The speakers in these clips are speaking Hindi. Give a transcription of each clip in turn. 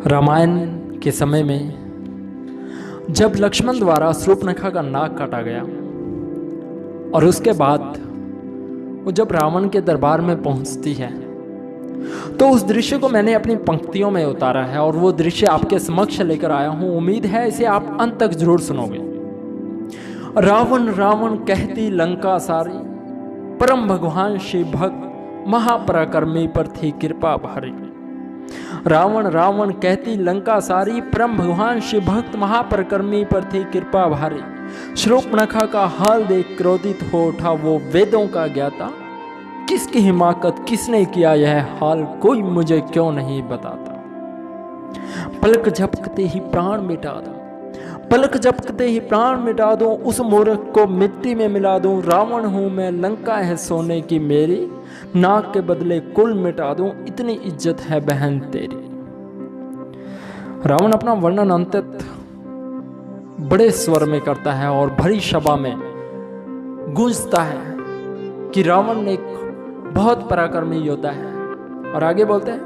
रामायण के समय में जब लक्ष्मण द्वारा शूर्पणखा का नाक काटा गया और उसके बाद वो जब रावण के दरबार में पहुंचती है तो उस दृश्य को मैंने अपनी पंक्तियों में उतारा है और वो दृश्य आपके समक्ष लेकर आया हूं। उम्मीद है इसे आप अंत तक जरूर सुनोगे। रावण रावण कहती लंका सारी, परम भगवान शिव भक्त महापराक्रमी पर थी कृपा भारी। रावण रावण कहती लंका सारी, परम भगवान शिव भक्त महापराक्रमी पर थी कृपा भारी। शूर्पणखा का हाल देख क्रोधित हो उठा वो वेदों का ज्ञाता। किसकी हिमाकत किसने किया यह हाल, कोई मुझे क्यों नहीं बताता। पलक झपकते ही प्राण मिटा दूं, पलक झपकते ही प्राण मिटा दूं, उस मूर्ख को मिट्टी में मिला दूं। रावण हूं मैं, लंका है सोने की मेरी, नाक के बदले कुल मिटा दूं, इतनी इज्जत है बहन तेरी। रावण अपना वर्णन अंतत बड़े स्वर में करता है और भरी सभा में गूंजता है कि रावण एक बहुत पराक्रमी योद्धा है। और आगे बोलते हैं,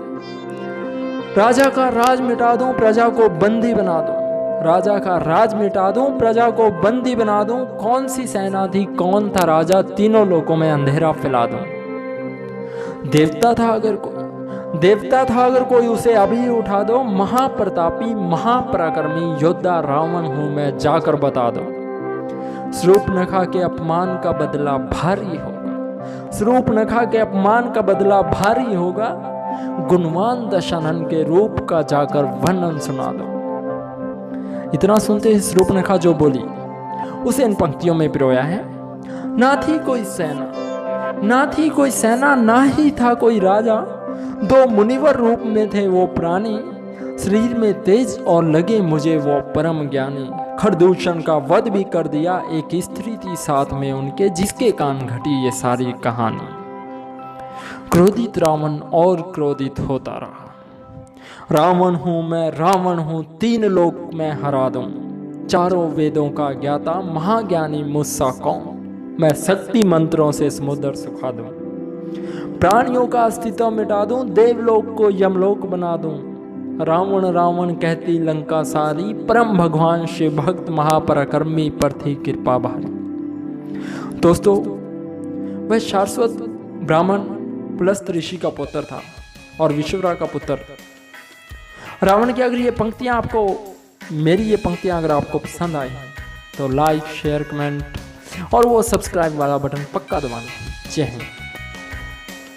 राजा का राज मिटा दूं, प्रजा को बंदी बना दूं। राजा का राज मिटा दूं, प्रजा को बंदी बना दूं। कौन सी सेना थी, कौन था राजा, तीनों लोगों में अंधेरा फैला दूं। देवता था अगर कोई उसे अभी उठा दो। महाप्रतापी महापराक्रमी योद्धा रावण हूं मैं, जाकर बता दो। शूर्पणखा के अपमान का बदला भारी होगा, शूर्पणखा के अपमान का बदला भारी होगा। गुणवान दशानन के रूप का जाकर वर्णन सुना दो। इतना सुनते ही शूर्पणखा जो बोली उसे इन पंक्तियों में पिरोया है। ना थी कोई सेना, ना थी कोई सेना, ना ही था कोई राजा। दो मुनिवर रूप में थे वो प्राणी, शरीर में तेज और लगे मुझे वो परम ज्ञानी। खरदूषण का वध भी कर दिया, एक स्त्री थी साथ में उनके, जिसके कान घटी ये सारी कहानी। क्रोधित रावण और क्रोधित होता रहा। रावण हूं मैं, रावण हूं, तीन लोक में हरा दूं। चारों वेदों का ज्ञाता, महाज्ञानी मुझसा कौन। मैं शक्ति मंत्रों से समुद्र सुखा दूं। प्राणियों का अस्तित्व मिटा दूं, देवलोक को यमलोक बना दूं। रावण रावण कहती लंका सारी, परम भगवान शिव भक्त महापराक्रमी पर थी कृपा भारी। दोस्तों, वह शाश्वत ब्राह्मण पुलस्त ऋषि का पुत्र था और विश्वरा का पुत्र रावण की। अगर ये पंक्तियां आपको, मेरी ये पंक्तियां अगर आपको पसंद आई तो लाइक शेयर कमेंट और वो सब्सक्राइब वाला बटन पक्का दबाना। जय हिंद।